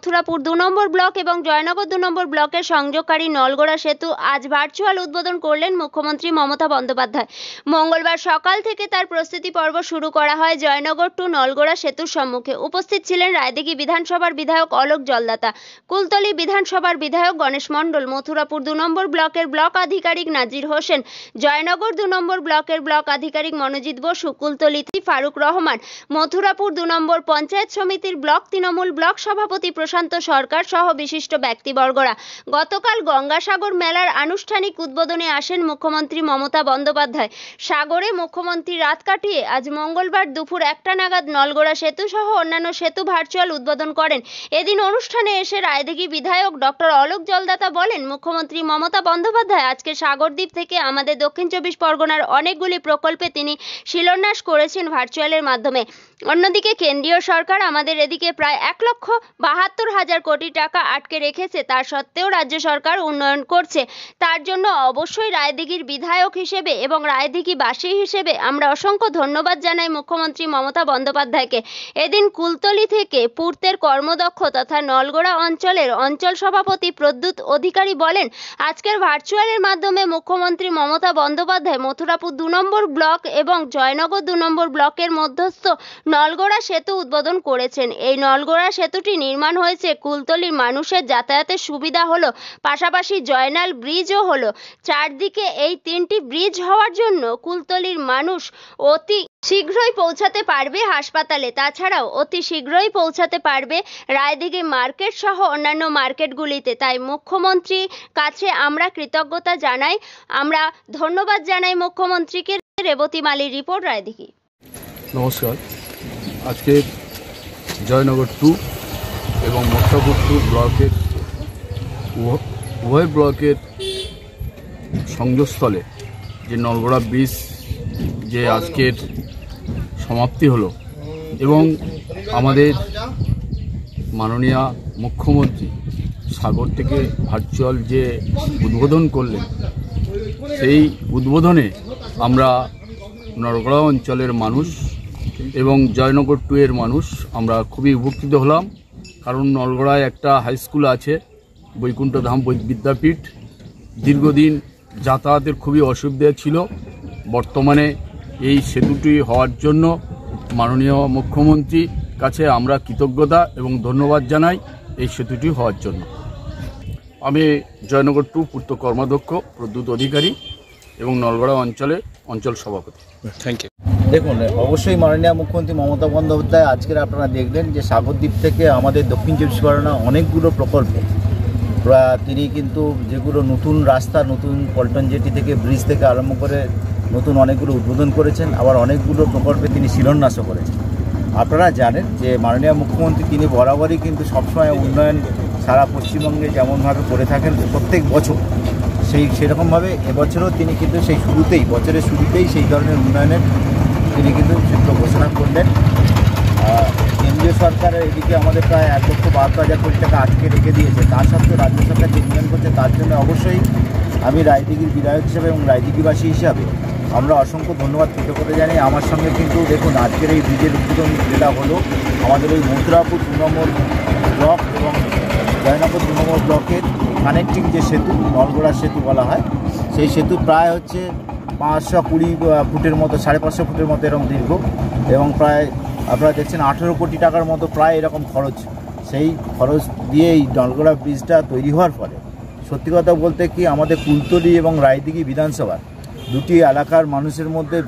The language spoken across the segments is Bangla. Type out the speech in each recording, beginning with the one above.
মথুরাপুর 2 নম্বর ব্লক এবং জয়নগর 2 নম্বর ব্লকের সংযোগকারী নলগোড়া সেতু আজ ভার্চুয়াল উদ্বোধন করলেন মুখ্যমন্ত্রী মমতা বন্দ্যোপাধ্যায়। মঙ্গলবার সকাল থেকে তার প্রস্তুতি পর্ব শুরু করা হয় জয়নগর টু নলগোড়া সেতুর সম্মুখে। উপস্থিত ছিলেন রায়দিঘি বিধানসভার বিধায়ক অলোক জলদাতা, কুলতলি বিধানসভার বিধায়ক গণেশ মণ্ডল, মথুরাপুর 2 নম্বর ব্লকের ব্লক আধিকারিক নাজির হোসেন, জয়নগর 2 নম্বর ব্লকের ব্লক আধিকারিক মনোজিৎ বসু, কুলতলি ফারুক রহমান, মথুরাপুর 2 নম্বর পঞ্চায়েত সমিতির ব্লক তৃণমূল ব্লক সভাপতি প্রশান্ত সরকার সহ বিশিষ্ট ব্যক্তিবর্গরা। গতকাল গঙ্গাসাগর মেলার আনুষ্ঠানিক উদ্বোধনে আসেন মুখ্যমন্ত্রী মমতা বন্দ্যোপাধ্যায়। সাগরে মুখ্যমন্ত্রী রাত কাটিয়ে আজ মঙ্গলবার দুপুর 1টা নাগাদ নলগোড়া সেতু সহ অন্যান্য সেতু ভার্চুয়াল উদ্বোধন করেন। এদিন অনুষ্ঠানে এসে রায়দিঘি বিধায়ক ডক্টর অলোক জলদাতা বলেন, মুখ্যমন্ত্রী মমতা বন্দ্যোপাধ্যায় আজকে সাগরদ্বীপ থেকে আমাদের দক্ষিণ 24 পরগনার অনেকগুলি প্রকল্পে তিনি শিলান্যাস করেছেন ভার্চুয়ালের মাধ্যমে। অন্যদিকে কেন্দ্রীয় সরকার আমাদের এদিকে প্রায় 1,72,000 কোটি টাকা আটকে রেখেছে, তার সত্ত্বেও রাজ্য সরকার উন্নয়ন করছে। তার জন্য অবশ্যই রায়দিঘির বিধায়ক হিসেবে এবং রায়দিঘিবাসী হিসেবে আমরা অসংখ্য ধন্যবাদ জানাই মুখ্যমন্ত্রী মমতা বন্দ্যোপাধ্যায়কে। এদিন কুলতলি থেকে পূর্তের কর্মদক্ষ তথা নলগোড়া অঞ্চলের অঞ্চল সভাপতি প্রদ্যুৎ অধিকারী বলেন, আজকের ভার্চুয়ালের মাধ্যমে মুখ্যমন্ত্রী মমতা বন্দ্যোপাধ্যায় মথুরাপুর 2 নম্বর ব্লক এবং জয়নগর 2 নম্বর ব্লকের মধ্যস্থ নলগোড়া সেতু উদ্বোধন করেছেন। এই নলগোড়া সেতুটি নির্মাণ হয়েছে কুলতলির মানুষের যাতায়াতের সুবিধা হলো, পাশাপাশি জয়নাল ব্রিজও হলো। চারদিকে এই 3টি ব্রিজ হওয়ার জন্য কুলতলির মানুষ অতি শীঘ্রই পৌঁছাতে পারবে হাসপাতালে, তাছাড়াও অতি শীঘ্রই পৌঁছাতে পারবে রায়দিঘি মার্কেট সহ অন্যান্য মার্কেটগুলিতে। তাই মুখ্যমন্ত্রীর কাছে আমরা কৃতজ্ঞতা জানাই, আমরা ধন্যবাদ জানাই মুখ্যমন্ত্রীকে। রেবতী মালির রিপোর্ট, রায়দিঘি। নমস্কার। আজকে জয়নগর 2 এবং মথুরাপুর 2 ব্লকের উভয় ব্লকের সংযোগস্থলে যে নলগোড়া ব্রিজ যে আজকের সমাপ্তি হলো এবং আমাদের মাননীয় মুখ্যমন্ত্রী সাগর থেকে ভার্চুয়াল যে উদ্বোধন করলেন, সেই উদ্বোধনে আমরা নলগোড়া অঞ্চলের মানুষ এবং জয়নগর 2 এর মানুষ আমরা খুবই উপকৃত হলাম। কারণ নলগোড়ায় একটা হাই স্কুল আছে, বৈকুণ্ঠধাম বিদ্যাপীঠ। দীর্ঘদিন যাতায়াতের খুবই অসুবিধা ছিল। বর্তমানে এই সেতুটি হওয়ার জন্য মাননীয় মুখ্যমন্ত্রীর কাছে আমরা কৃতজ্ঞতা এবং ধন্যবাদ জানাই এই সেতুটি হওয়ার জন্য। আমি জয়নগর 2 পূর্ত কর্মাধ্যক্ষ প্রদ্যুৎ অধিকারী এবং নলগোড়া অঞ্চলের অঞ্চল সভাপতি। Thank you. দেখুন, অবশ্যই মাননীয় মুখ্যমন্ত্রী মমতা বন্দ্যোপাধ্যায় আজকের আপনারা দেখলেন যে সাগরদ্বীপ থেকে আমাদের দক্ষিণ 24 পরগনা অনেকগুলো প্রকল্প তিনি কিন্তু যেগুলো নতুন রাস্তা, নতুন পল্টন জেটি থেকে ব্রিজ থেকে আরম্ভ করে নতুন অনেকগুলো উদ্বোধন করেছেন, আবার অনেকগুলো প্রকল্পে তিনি শিলান্যাসও করেছেন। আপনারা জানেন যে মাননীয় মুখ্যমন্ত্রী তিনি বরাবরই কিন্তু সবসময় উন্নয়ন সারা পশ্চিমবঙ্গে যেমনভাবে করে থাকেন প্রত্যেক বছর, সেরকমভাবে এবছরও তিনি কিন্তু সেই বছরের শুরুতেই সেই ধরনের উন্নয়নের তিনি কিন্তু সূত্র ঘোষণা করলেন। কেন্দ্রীয় সরকারের এদিকে আমাদের প্রায় 1,72,000 কোটি টাকা আটকে রেখে দিয়েছে, তা সত্ত্বেও রাজ্য সরকার যে উন্নয়ন করছে তার জন্য অবশ্যই আমি রায়দিঘির বিধায়ক হিসেবে এবং রায়দিঘিবাসী হিসাবে আমরা অসংখ্য ধন্যবাদ কৃতজ্ঞতা জানাই। আমার সঙ্গে কিন্তু দেখুন আজকের এই ব্রিজের উদ্বোধন যেটা হলো আমাদের ওই মথুরাপুর 2 নম্বর ব্লক এবং জয়নগর 2 নম্বর ব্লকের কানেক্টিং যে সেতু, নলগোড়া সেতু বলা হয়, সেই সেতু প্রায় হচ্ছে 520 ফুটের মতো, 550 ফুটের মতো এরকম দীর্ঘ এবং প্রায় আপনারা দেখছেন 18 কোটি টাকার মতো প্রায় এরকম খরচ। সেই খরচ দিয়ে এই নলগোড়া ব্রিজটা তৈরি হওয়ার ফলে সত্যি কথা বলতে কি আমাদের কুলতলি এবং রায়দিঘি বিধানসভার দুটি এলাকার মানুষের মধ্যে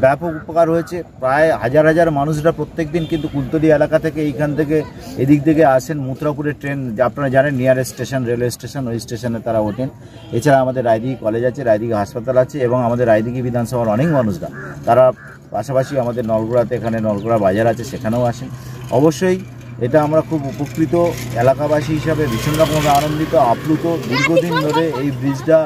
ব্যাপক উপকার হয়েছে। প্রায় হাজার হাজার মানুষরা প্রত্যেক দিন কিন্তু কুলতলি এলাকা থেকে এইখান থেকে এদিক থেকে আসেন। মথুরাপুরের ট্রেন আপনারা জানেন নিয়ারেস্ট স্টেশন রেলওয়ে স্টেশন, ওই স্টেশনে তারা ওঠেন। এছাড়া আমাদের রায়দিঘি কলেজ আছে, রায়দিঘি হাসপাতাল আছে এবং আমাদের রায়দিঘি বিধানসভার অনেক মানুষরা তারা পাশাপাশি আমাদের নলগোড়াতে এখানে নলগোড়া বাজার আছে, সেখানেও আসেন। অবশ্যই এটা আমরা খুব উপকৃত এলাকাবাসী হিসাবে ভীষণ রকমভাবে আনন্দিত, আপ্লুত। দীর্ঘদিন ধরে এই ব্রিজটা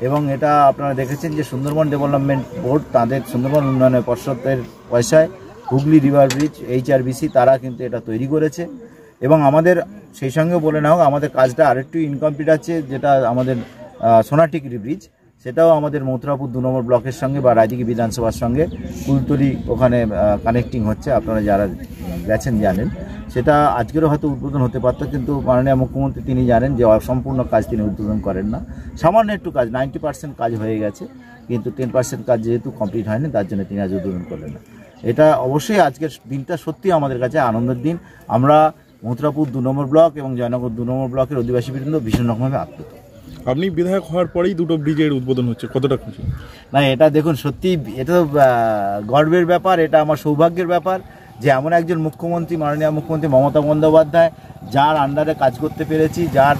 এবং এটা আপনারা দেখেছেন যে সুন্দরবন ডেভেলপমেন্ট বোর্ড তাদের সুন্দরবন উন্নয়নের পর্ষদের পয়সায় হুগলি রিভার ব্রিজ HRBC তারা কিন্তু এটা তৈরি করেছে এবং আমাদের সেই সঙ্গে বলে না হোক আমাদের কাজটা আরেকটু ইনকমপ্লিট আছে, যেটা আমাদের সোনাটিকরি ব্রিজ, সেটাও আমাদের মথুরাপুর 2 নম্বর ব্লকের সঙ্গে বা রায়দিঘি বিধানসভার সঙ্গে কুলতলি ওখানে কানেক্টিং হচ্ছে, আপনারা যারা গেছেন জানেন। সেটা আজকেরও হয়তো উদ্বোধন হতে পারত, কিন্তু মাননীয় মুখ্যমন্ত্রী তিনি জানেন যে অসম্পূর্ণ কাজ তিনি উদ্বোধন করেন না। সামান্য একটু কাজ 90% কাজ হয়ে গেছে, কিন্তু 10% কাজ যেহেতু কমপ্লিট হয়নি তার জন্য তিনি আজ উদ্বোধন করলেন না। এটা অবশ্যই আজকের দিনটা সত্যি আমাদের কাছে আনন্দের দিন। আমরা মথুরাপুর 2 নম্বর ব্লক এবং জয়নগর 2 নম্বর ব্লকের অধিবাসীবৃন্দ ভীষণ রকমভাবে আপ্লুত। আপনি বিধায়ক হওয়ার পরেই দুটো ব্রিজের উদ্বোধন হচ্ছে, কতটা খুশি? না, এটা দেখুন সত্যি এটা তো গর্বের ব্যাপার, এটা আমার সৌভাগ্যের ব্যাপার যে এমন একজন মুখ্যমন্ত্রী, মাননীয় মুখ্যমন্ত্রী মমতা বন্দ্যোপাধ্যায়, যার আন্ডারে কাজ করতে পেরেছি, যার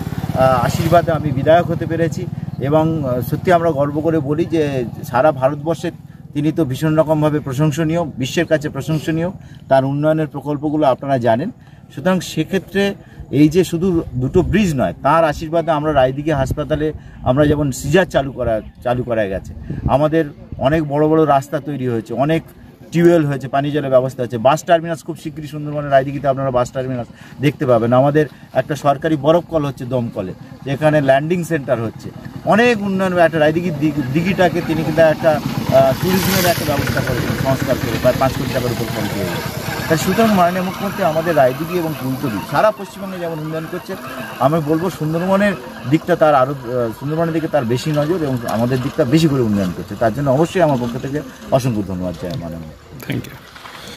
আশীর্বাদে আমি বিধায়ক হতে পেরেছি। এবং সত্যি আমরা গর্ব করে বলি যে সারা ভারতবর্ষে তিনি তো ভীষণ রকমভাবে প্রশংসনীয়, বিশ্বের কাছে প্রশংসনীয়। তার উন্নয়নের প্রকল্পগুলো আপনারা জানেন। সুতরাং সেক্ষেত্রে এই যে শুধু দুটো ব্রিজ নয়, তার আশীর্বাদে আমরা রায়দিঘি হাসপাতালে আমরা যেমন সিজার চালু করা গেছে, আমাদের অনেক বড় বড় রাস্তা তৈরি হয়েছে, অনেক টিউবওয়েল হয়েছে, পানীয় জলের ব্যবস্থা হচ্ছে, বাস টার্মিনাস খুব শীঘ্রই সুন্দরবনের রায়দিঘিতে আপনারা বাস টার্মিনাস দেখতে পাবেন। আমাদের একটা সরকারি বরফ কল হচ্ছে দমকলে, যেখানে ল্যান্ডিং সেন্টার হচ্ছে, অনেক উন্নয়ন। একটা রায়দিঘির দিঘিটাকে তিনি কিন্তু একটা ট্যুরিজমের একটা ব্যবস্থা করেছেন, সংস্কার করে প্রায় 5 কোটি টাকার উপর খরচ হয়ে গেছে। তাই সুতরাং মাননীয় মুখ্যমন্ত্রী আমাদের রায়দিঘি এবং কুলতলি সারা পশ্চিমবঙ্গে যেমন উন্নয়ন করছে, আমি বলবো সুন্দরবনের দিকটা তার আরও, সুন্দরবনের দিকে তার বেশি নজর এবং আমাদের দিকটা বেশি করে উন্নয়ন করছে। তার জন্য অবশ্যই আমার পক্ষ থেকে অসংখ্য ধন্যবাদ চাই মাননীয়। Thank you.